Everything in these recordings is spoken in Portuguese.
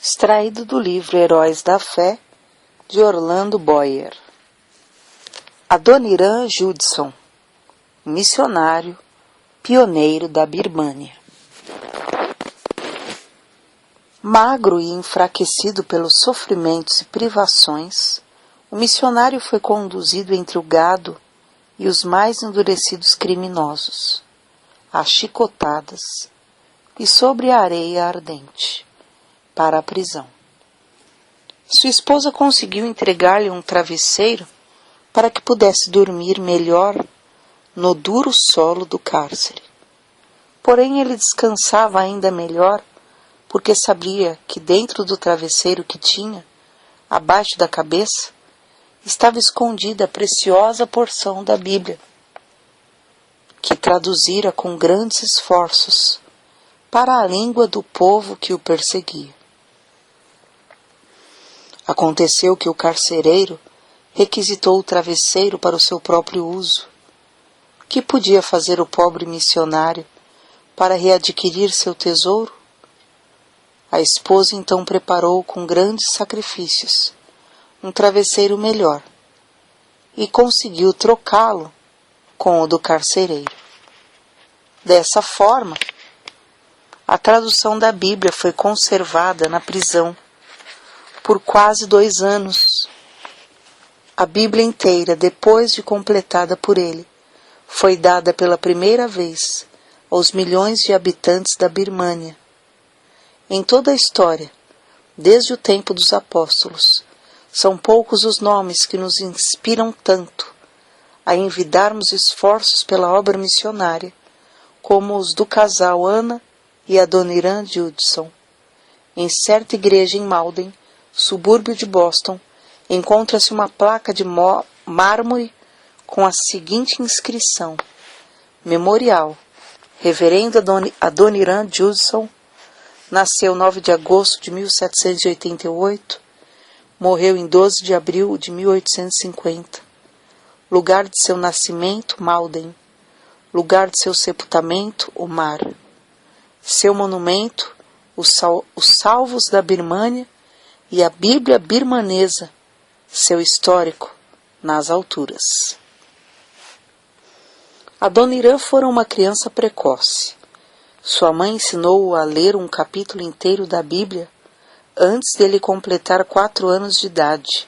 Extraído do livro Heróis da Fé, de Orlando Boyer. Adoniran Judson, missionário, pioneiro da Birmânia. Magro e enfraquecido pelos sofrimentos e privações, o missionário foi conduzido entre o gado e os mais endurecidos criminosos, a chicotadas e sobre a areia ardente, para a prisão. Sua esposa conseguiu entregar-lhe um travesseiro para que pudesse dormir melhor no duro solo do cárcere. Porém, ele descansava ainda melhor porque sabia que dentro do travesseiro que tinha, abaixo da cabeça, estava escondida a preciosa porção da Bíblia, que traduzira com grandes esforços para a língua do povo que o perseguia. Aconteceu que o carcereiro requisitou o travesseiro para o seu próprio uso. Que podia fazer o pobre missionário para readquirir seu tesouro? A esposa então preparou com grandes sacrifícios um travesseiro melhor e conseguiu trocá-lo com o do carcereiro. Dessa forma, a tradução da Bíblia foi conservada na prisão por quase 2 anos. A Bíblia inteira, depois de completada por ele, foi dada pela primeira vez aos milhões de habitantes da Birmânia. Em toda a história, desde o tempo dos apóstolos, são poucos os nomes que nos inspiram tanto a envidarmos esforços pela obra missionária, como os do casal Anna e Adoniran Judson. Em certa igreja em Malden, subúrbio de Boston, encontra-se uma placa de mármore com a seguinte inscrição: Memorial, Reverendo Adoniran Judson, nasceu 9 de agosto de 1788, morreu em 12 de abril de 1850. Lugar de seu nascimento, Malden. Lugar de seu sepultamento, o mar. Seu monumento, os salvos da Birmânia e a Bíblia birmanesa, seu histórico, nas alturas. Adoniran fora uma criança precoce. Sua mãe ensinou-o a ler um capítulo inteiro da Bíblia antes dele completar 4 anos de idade.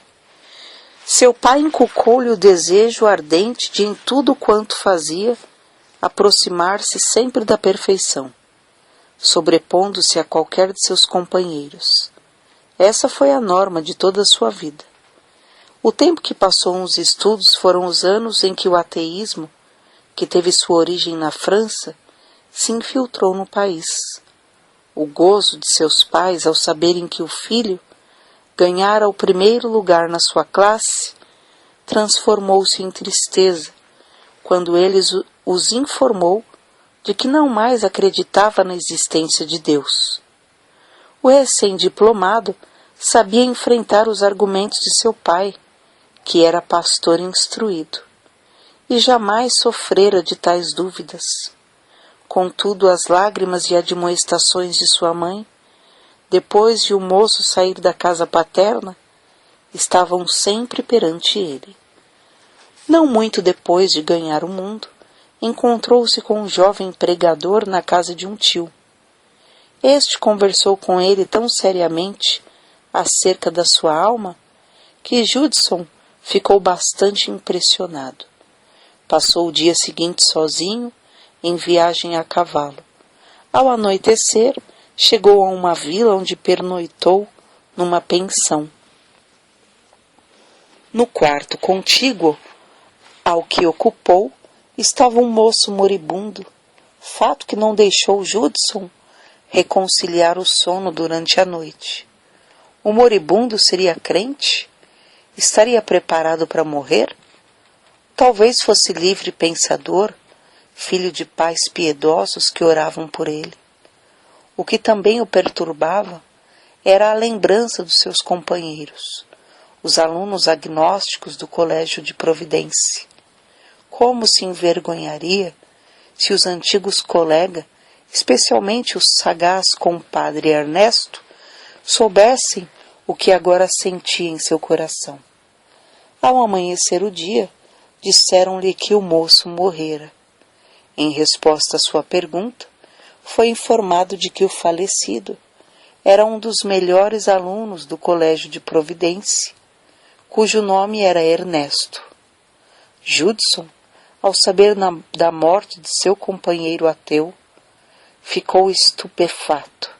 Seu pai inculcou-lhe o desejo ardente de, em tudo quanto fazia, aproximar-se sempre da perfeição, sobrepondo-se a qualquer de seus companheiros. Essa foi a norma de toda a sua vida. O tempo que passou nos estudos foram os anos em que o ateísmo, que teve sua origem na França, se infiltrou no país. O gozo de seus pais ao saberem que o filho ganhara o primeiro lugar na sua classe transformou-se em tristeza quando ele os informou de que não mais acreditava na existência de Deus. O recém-diplomado sabia enfrentar os argumentos de seu pai, que era pastor instruído, e jamais sofrera de tais dúvidas. Contudo, as lágrimas e admoestações de sua mãe, depois de o moço sair da casa paterna, estavam sempre perante ele. Não muito depois de ganhar o mundo, encontrou-se com um jovem pregador na casa de um tio. Este conversou com ele tão seriamente acerca da sua alma que Judson ficou bastante impressionado. Passou o dia seguinte sozinho, em viagem a cavalo. Ao anoitecer, chegou a uma vila onde pernoitou numa pensão. No quarto contíguo ao que ocupou estava um moço moribundo, fato que não deixou Judson reconciliar o sono durante a noite. O moribundo seria crente? Estaria preparado para morrer? Talvez fosse livre pensador, filho de pais piedosos que oravam por ele. O que também o perturbava era a lembrança dos seus companheiros, os alunos agnósticos do Colégio de Providência. Como se envergonharia se os antigos colegas, especialmente o sagaz compadre Ernesto, soubessem o que agora sentia em seu coração. Ao amanhecer o dia, disseram-lhe que o moço morrera. Em resposta à sua pergunta, foi informado de que o falecido era um dos melhores alunos do Colégio de Providência, cujo nome era Ernesto. Judson, ao saber da morte de seu companheiro ateu, ficou estupefato.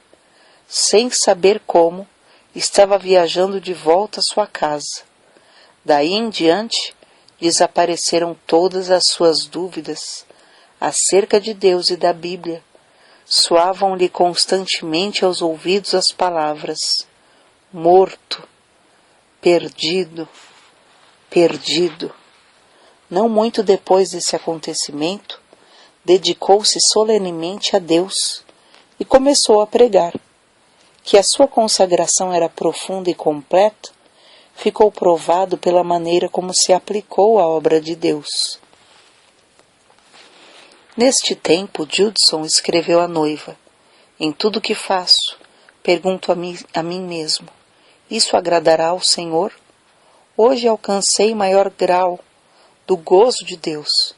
Sem saber como, estava viajando de volta à sua casa. Daí em diante, desapareceram todas as suas dúvidas acerca de Deus e da Bíblia. Soavam-lhe constantemente aos ouvidos as palavras: morto, perdido, perdido. Não muito depois desse acontecimento, dedicou-se solenemente a Deus e começou a pregar. Que a sua consagração era profunda e completa, ficou provado pela maneira como se aplicou à obra de Deus. Neste tempo, Judson escreveu à noiva: em tudo que faço, pergunto a mim mesmo, isso agradará ao Senhor? Hoje alcancei maior grau do gozo de Deus.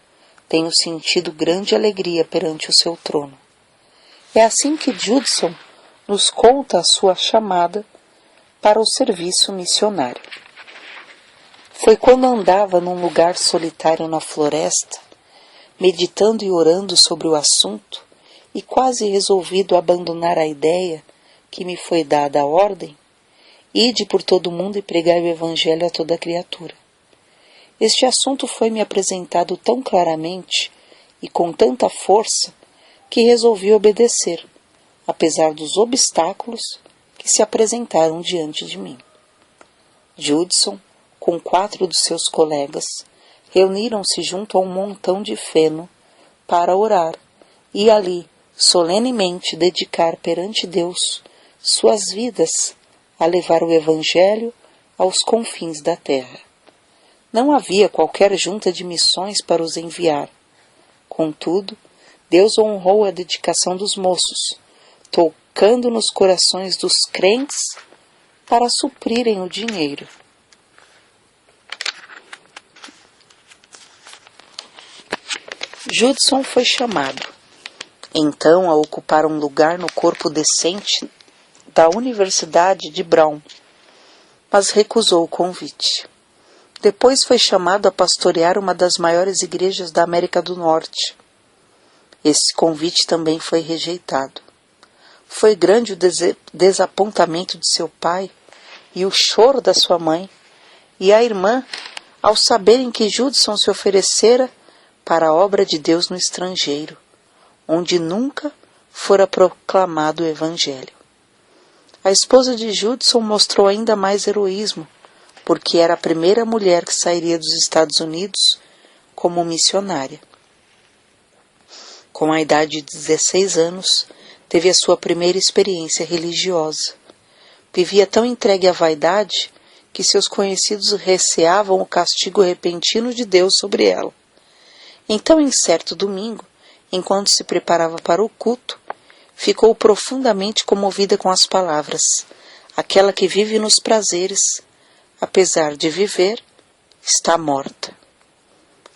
Tenho sentido grande alegria perante o seu trono. É assim que Judson nos conta a sua chamada para o serviço missionário. Foi quando andava num lugar solitário na floresta, meditando e orando sobre o assunto, e quase resolvido abandonar a ideia que me foi dada a ordem: ide por todo o mundo e pregai o Evangelho a toda criatura. Este assunto foi-me apresentado tão claramente e com tanta força que resolvi obedecer, apesar dos obstáculos que se apresentaram diante de mim. Judson, com 4 dos seus colegas, reuniram-se junto a um montão de feno para orar e ali, solenemente, dedicar perante Deus suas vidas a levar o Evangelho aos confins da terra. Não havia qualquer junta de missões para os enviar. Contudo, Deus honrou a dedicação dos moços, tocando nos corações dos crentes para suprirem o dinheiro. Judson foi chamado, então, a ocupar um lugar no corpo decente da Universidade de Brown, mas recusou o convite. Depois foi chamado a pastorear uma das maiores igrejas da América do Norte. Esse convite também foi rejeitado. Foi grande o desapontamento de seu pai e o choro da sua mãe e a irmã ao saberem que Judson se oferecera para a obra de Deus no estrangeiro, onde nunca fora proclamado o Evangelho. A esposa de Judson mostrou ainda mais heroísmo, porque era a primeira mulher que sairia dos Estados Unidos como missionária. Com a idade de 16 anos, teve a sua primeira experiência religiosa. Vivia tão entregue à vaidade que seus conhecidos receavam o castigo repentino de Deus sobre ela. Então, em certo domingo, enquanto se preparava para o culto, ficou profundamente comovida com as palavras: aquela que vive nos prazeres, apesar de viver, está morta.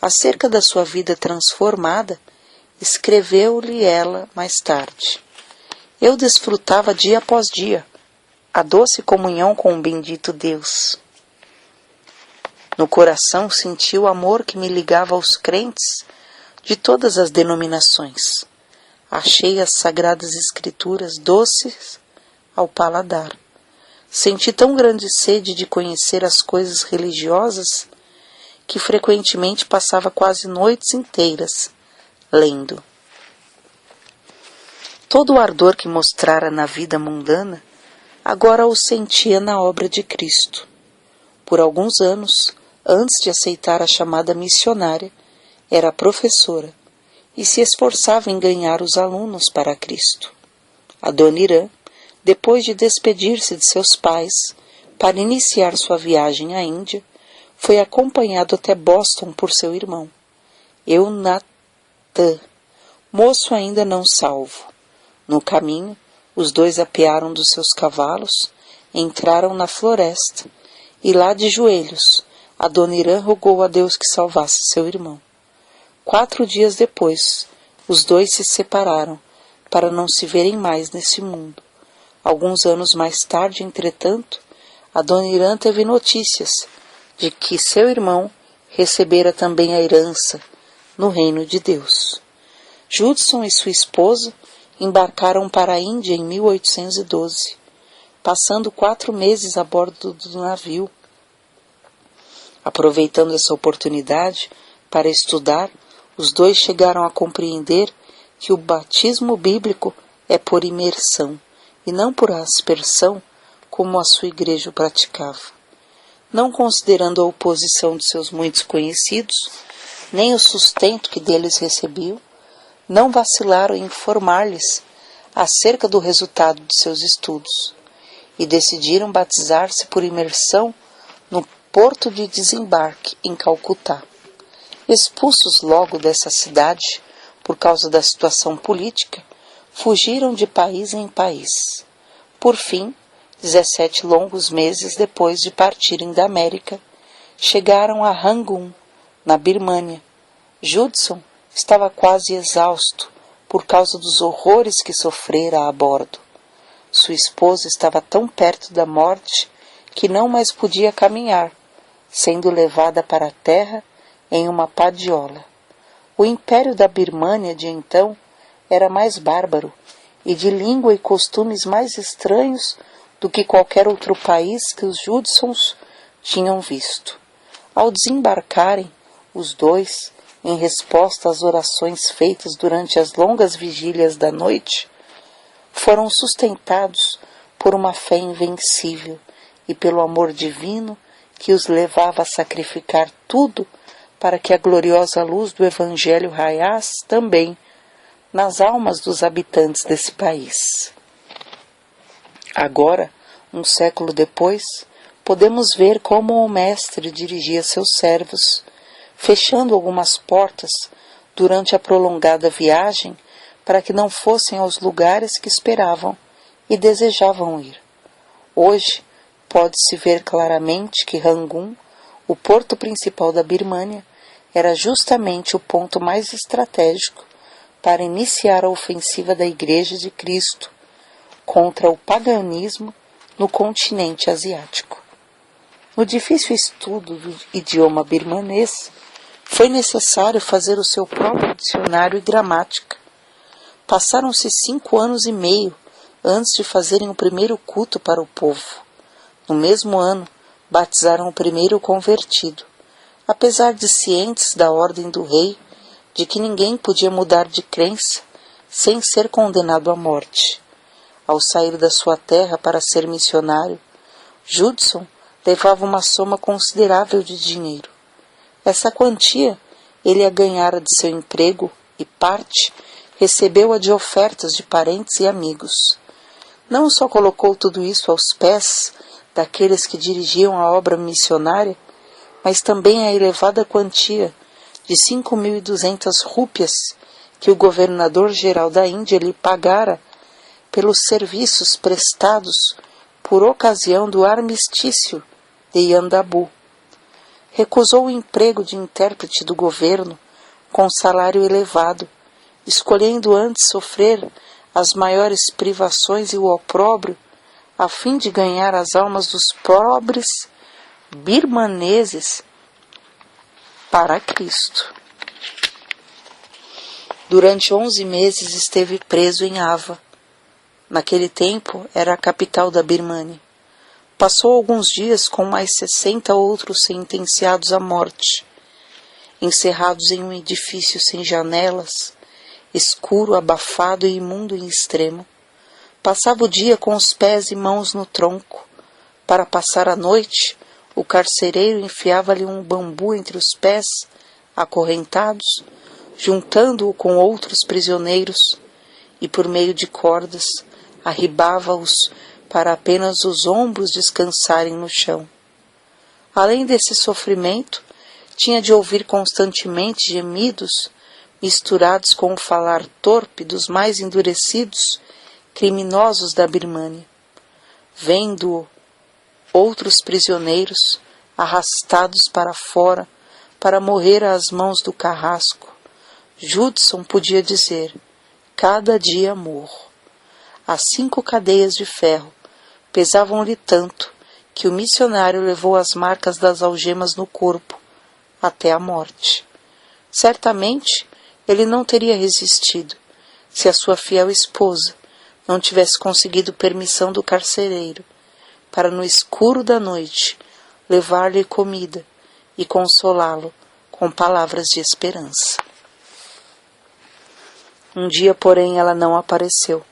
Acerca da sua vida transformada, escreveu-lhe ela mais tarde: eu desfrutava dia após dia a doce comunhão com o bendito Deus. No coração senti o amor que me ligava aos crentes de todas as denominações. Achei as sagradas escrituras doces ao paladar. Senti tão grande sede de conhecer as coisas religiosas que frequentemente passava quase noites inteiras lendo. Todo o ardor que mostrara na vida mundana, agora o sentia na obra de Cristo. Por alguns anos, antes de aceitar a chamada missionária, era professora e se esforçava em ganhar os alunos para Cristo. Adoniran, depois de despedir-se de seus pais para iniciar sua viagem à Índia, foi acompanhado até Boston por seu irmão, Eunathan, moço ainda não salvo. No caminho, os dois apearam dos seus cavalos entraram na floresta, e lá de joelhos, Adoniram rogou a Deus que salvasse seu irmão. 4 dias depois, os dois se separaram, para não se verem mais nesse mundo. Alguns anos mais tarde, entretanto, Adoniram teve notícias de que seu irmão recebera também a herança no reino de Deus. Judson e sua esposa embarcaram para a Índia em 1812, passando 4 meses a bordo do navio. Aproveitando essa oportunidade para estudar, os dois chegaram a compreender que o batismo bíblico é por imersão e não por aspersão, como a sua igreja o praticava. Não considerando a oposição de seus muitos conhecidos, nem o sustento que deles recebiam, não vacilaram em informar-lhes acerca do resultado de seus estudos, e decidiram batizar-se por imersão no porto de desembarque em Calcutá. Expulsos logo dessa cidade, por causa da situação política, fugiram de país em país. Por fim, 17 longos meses depois de partirem da América, chegaram a Rangoon, na Birmânia. Judson estava quase exausto por causa dos horrores que sofrera a bordo. Sua esposa estava tão perto da morte que não mais podia caminhar, sendo levada para a terra em uma padiola. O império da Birmânia de então era mais bárbaro e de língua e costumes mais estranhos do que qualquer outro país que os Judsons tinham visto. Ao desembarcarem, os dois, em resposta às orações feitas durante as longas vigílias da noite, foram sustentados por uma fé invencível e pelo amor divino que os levava a sacrificar tudo para que a gloriosa luz do Evangelho raiasse também nas almas dos habitantes desse país. Agora, um século depois, podemos ver como o Mestre dirigia seus servos, fechando algumas portas durante a prolongada viagem para que não fossem aos lugares que esperavam e desejavam ir. Hoje, pode-se ver claramente que Rangoon, o porto principal da Birmânia, era justamente o ponto mais estratégico para iniciar a ofensiva da Igreja de Cristo contra o paganismo no continente asiático. No difícil estudo do idioma birmanês, foi necessário fazer o seu próprio dicionário e gramática. Passaram-se 5 anos e meio antes de fazerem o primeiro culto para o povo. No mesmo ano, batizaram o primeiro convertido, apesar de cientes da ordem do rei de que ninguém podia mudar de crença sem ser condenado à morte. Ao sair da sua terra para ser missionário, Judson levava uma soma considerável de dinheiro. Essa quantia ele a ganhara de seu emprego e parte recebeu-a de ofertas de parentes e amigos. Não só colocou tudo isso aos pés daqueles que dirigiam a obra missionária, mas também a elevada quantia de 5.200 rúpias que o governador-geral da Índia lhe pagara pelos serviços prestados por ocasião do armistício de Yandabu. Recusou o emprego de intérprete do governo com salário elevado, escolhendo antes sofrer as maiores privações e o opróbrio, a fim de ganhar as almas dos pobres birmaneses para Cristo. Durante 11 meses esteve preso em Ava. Naquele tempo era a capital da Birmânia. Passou alguns dias com mais 60 outros sentenciados à morte, encerrados em um edifício sem janelas, escuro, abafado e imundo em extremo. Passava o dia com os pés e mãos no tronco. Para passar a noite, o carcereiro enfiava-lhe um bambu entre os pés, acorrentados, juntando-o com outros prisioneiros, e por meio de cordas, arribava-os para apenas os ombros descansarem no chão. Além desse sofrimento, tinha de ouvir constantemente gemidos misturados com o falar torpe dos mais endurecidos criminosos da Birmânia. Vendo-o outros prisioneiros, arrastados para fora, para morrer às mãos do carrasco. Judson podia dizer: cada dia morro. As 5 cadeias de ferro pesavam-lhe tanto que o missionário levou as marcas das algemas no corpo até a morte. Certamente ele não teria resistido se a sua fiel esposa não tivesse conseguido permissão do carcereiro para, no escuro da noite, levar-lhe comida e consolá-lo com palavras de esperança. Um dia, porém, ela não apareceu.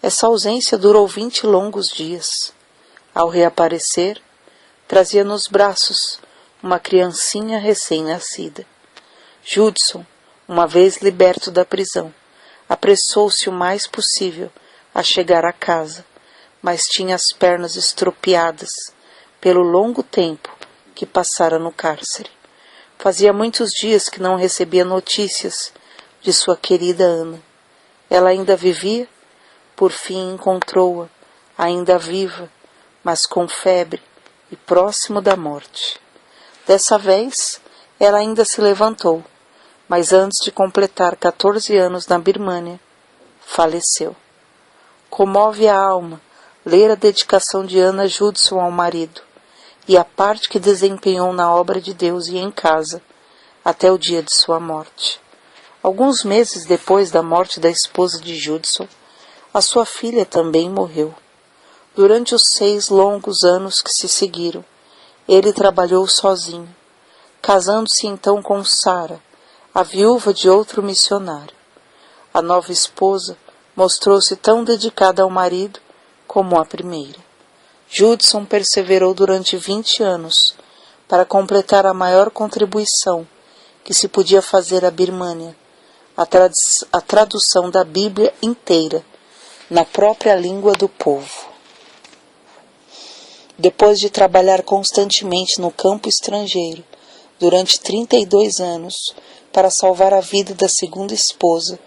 Essa ausência durou 20 longos dias. Ao reaparecer, trazia nos braços uma criancinha recém-nascida. Judson, uma vez liberto da prisão, apressou-se o mais possível a chegar à casa, mas tinha as pernas estropiadas pelo longo tempo que passara no cárcere. Fazia muitos dias que não recebia notícias de sua querida Ana. Ela ainda vivia? Por fim encontrou-a, ainda viva, mas com febre e próximo da morte. Dessa vez, ela ainda se levantou, mas antes de completar 14 anos na Birmânia, faleceu. Comove a alma ler a dedicação de Ana Judson ao marido e a parte que desempenhou na obra de Deus e em casa, até o dia de sua morte. Alguns meses depois da morte da esposa de Judson, a sua filha também morreu. Durante os 6 longos anos que se seguiram, ele trabalhou sozinho, casando-se então com Sara, a viúva de outro missionário. A nova esposa mostrou-se tão dedicada ao marido como a primeira. Judson perseverou durante 20 anos para completar a maior contribuição que se podia fazer à Birmânia, a tradução da Bíblia inteira na própria língua do povo. Depois de trabalhar constantemente no campo estrangeiro durante 32 anos para salvar a vida da segunda esposa,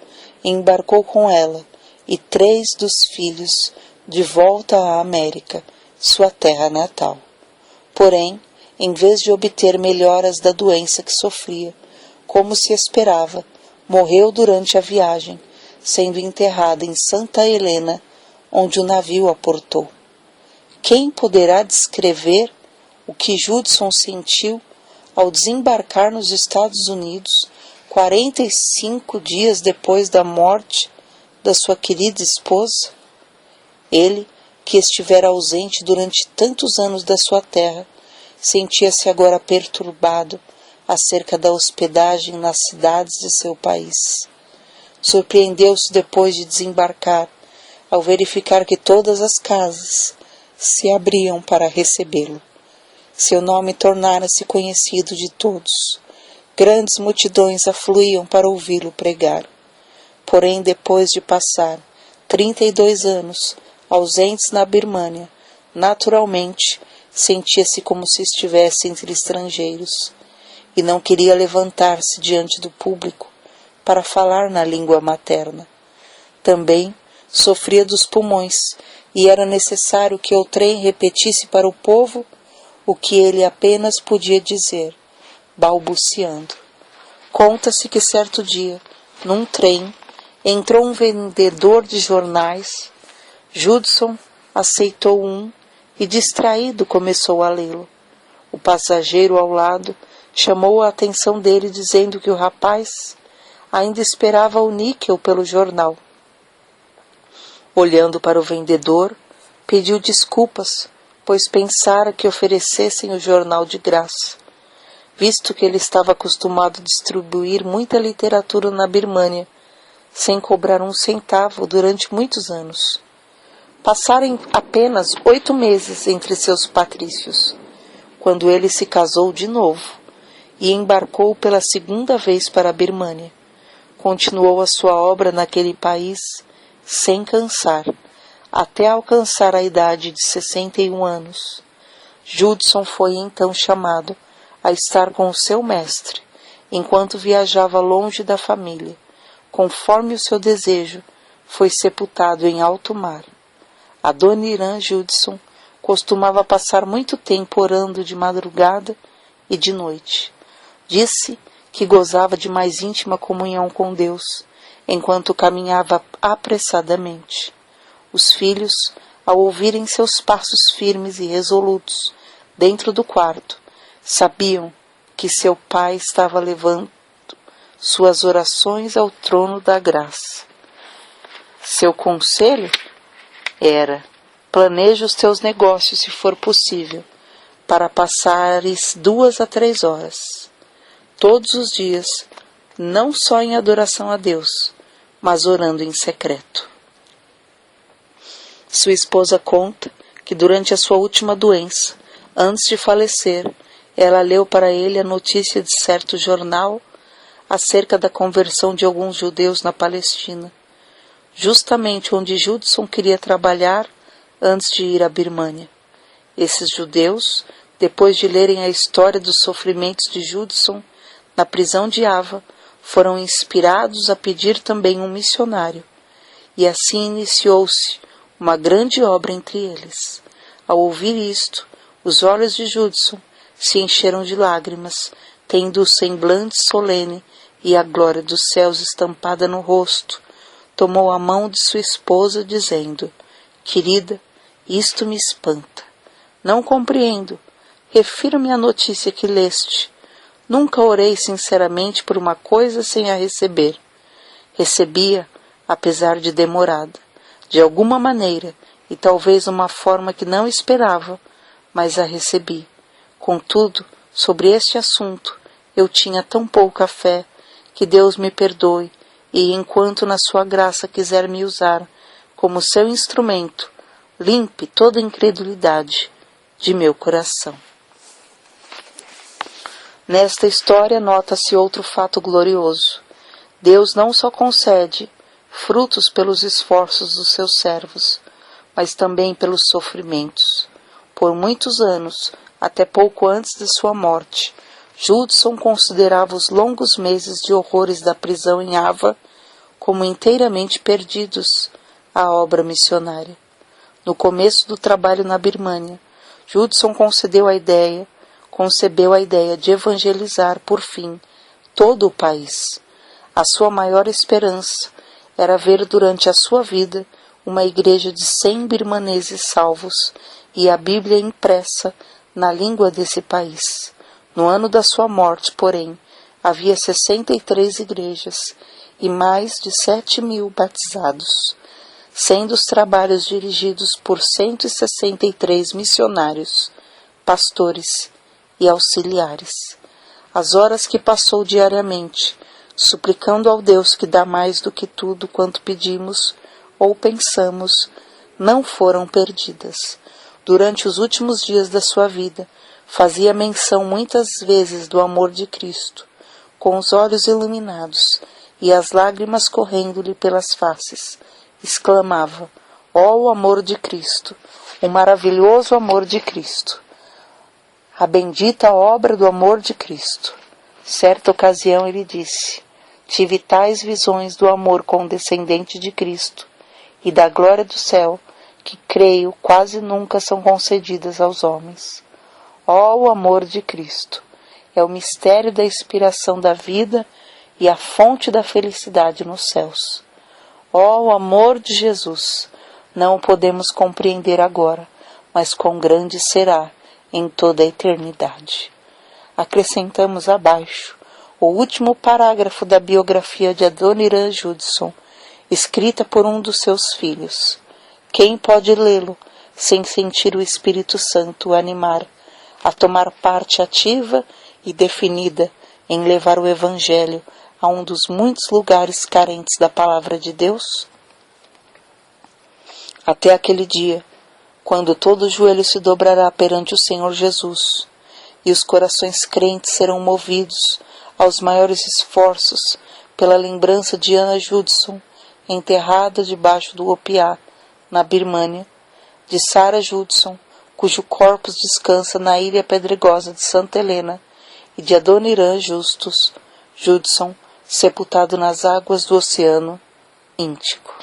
embarcou com ela e 3 dos filhos de volta à América, sua terra natal. Porém, em vez de obter melhoras da doença que sofria, como se esperava, morreu durante a viagem, sendo enterrada em Santa Helena, onde o navio aportou. Quem poderá descrever o que Judson sentiu ao desembarcar nos Estados Unidos 45 dias depois da morte da sua querida esposa? Ele, que estivera ausente durante tantos anos da sua terra, sentia-se agora perturbado acerca da hospedagem nas cidades de seu país. Surpreendeu-se depois de desembarcar, ao verificar que todas as casas se abriam para recebê-lo. Seu nome tornara-se conhecido de todos. Grandes multidões afluíam para ouvi-lo pregar. Porém, depois de passar 32 anos ausentes na Birmânia, naturalmente sentia-se como se estivesse entre estrangeiros e não queria levantar-se diante do público para falar na língua materna. Também sofria dos pulmões e era necessário que o trem repetisse para o povo o que ele apenas podia dizer, balbuciando. Conta-se que certo dia, num trem, entrou um vendedor de jornais. Judson aceitou um e, distraído, começou a lê-lo. O passageiro ao lado chamou a atenção dele, dizendo que o rapaz ainda esperava o níquel pelo jornal. Olhando para o vendedor, pediu desculpas, pois pensara que oferecessem o jornal de graça, visto que ele estava acostumado a distribuir muita literatura na Birmânia, sem cobrar um centavo durante muitos anos. Passaram apenas 8 meses entre seus patrícios, quando ele se casou de novo e embarcou pela segunda vez para a Birmânia. Continuou a sua obra naquele país sem cansar, até alcançar a idade de 61 anos. Judson foi então chamado a estar com o seu mestre, enquanto viajava longe da família. Conforme o seu desejo, foi sepultado em alto mar. Adoniram Judson costumava passar muito tempo orando de madrugada e de noite. Disse que gozava de mais íntima comunhão com Deus, enquanto caminhava apressadamente. Os filhos, ao ouvirem seus passos firmes e resolutos dentro do quarto, sabiam que seu pai estava levando suas orações ao trono da graça. Seu conselho era: planeje os teus negócios, se for possível, para passares 2 a 3 horas, todos os dias, não só em adoração a Deus, mas orando em secreto. Sua esposa conta que durante a sua última doença, antes de falecer, ela leu para ele a notícia de certo jornal acerca da conversão de alguns judeus na Palestina, justamente onde Judson queria trabalhar antes de ir à Birmânia. Esses judeus, depois de lerem a história dos sofrimentos de Judson na prisão de Ava, foram inspirados a pedir também um missionário, e assim iniciou-se uma grande obra entre eles. Ao ouvir isto, os olhos de Judson se encheram de lágrimas, tendo o semblante solene e a glória dos céus estampada no rosto. Tomou a mão de sua esposa, dizendo: querida, isto me espanta. Não compreendo. Refiro-me à notícia que leste. Nunca orei sinceramente por uma coisa sem a receber. Recebia, apesar de demorada, de alguma maneira, e talvez uma forma que não esperava, mas a recebi. Contudo, sobre este assunto, eu tinha tão pouca fé, que Deus me perdoe, e enquanto na sua graça quiser me usar como seu instrumento, limpe toda incredulidade de meu coração. Nesta história nota-se outro fato glorioso. Deus não só concede frutos pelos esforços dos seus servos, mas também pelos sofrimentos. Por muitos anos, até pouco antes de sua morte, Judson considerava os longos meses de horrores da prisão em Ava como inteiramente perdidos à obra missionária. No começo do trabalho na Birmânia, Judson concebeu a ideia de evangelizar, por fim, todo o país. A sua maior esperança era ver durante a sua vida uma igreja de 100 birmaneses salvos e a Bíblia impressa na língua desse país. No ano da sua morte, porém, havia 63 igrejas e mais de 7.000 batizados, sendo os trabalhos dirigidos por 163 missionários, pastores e auxiliares. As horas que passou diariamente, suplicando ao Deus que dá mais do que tudo quanto pedimos ou pensamos, não foram perdidas. Durante os últimos dias da sua vida, fazia menção muitas vezes do amor de Cristo, com os olhos iluminados e as lágrimas correndo-lhe pelas faces. Exclamava: ó, o amor de Cristo, o maravilhoso amor de Cristo, a bendita obra do amor de Cristo. Certa ocasião ele disse: tive tais visões do amor condescendente de Cristo e da glória do céu, que creio quase nunca são concedidas aos homens. Ó, o amor de Cristo! É o mistério da inspiração da vida e a fonte da felicidade nos céus. Ó, o amor de Jesus! Não o podemos compreender agora, mas quão grande será em toda a eternidade. Acrescentamos abaixo o último parágrafo da biografia de Adoniran Judson, escrita por um dos seus filhos. Quem pode lê-lo sem sentir o Espírito Santo o animar a tomar parte ativa e definida em levar o Evangelho a um dos muitos lugares carentes da palavra de Deus? Até aquele dia, quando todo joelho se dobrará perante o Senhor Jesus, e os corações crentes serão movidos aos maiores esforços pela lembrança de Anna Judson, enterrada debaixo do Opiá, na Birmânia, de Sarah Judson, cujo corpo descansa na ilha pedregosa de Santa Helena, e de Adoniran Justus Judson, sepultado nas águas do Oceano Índico.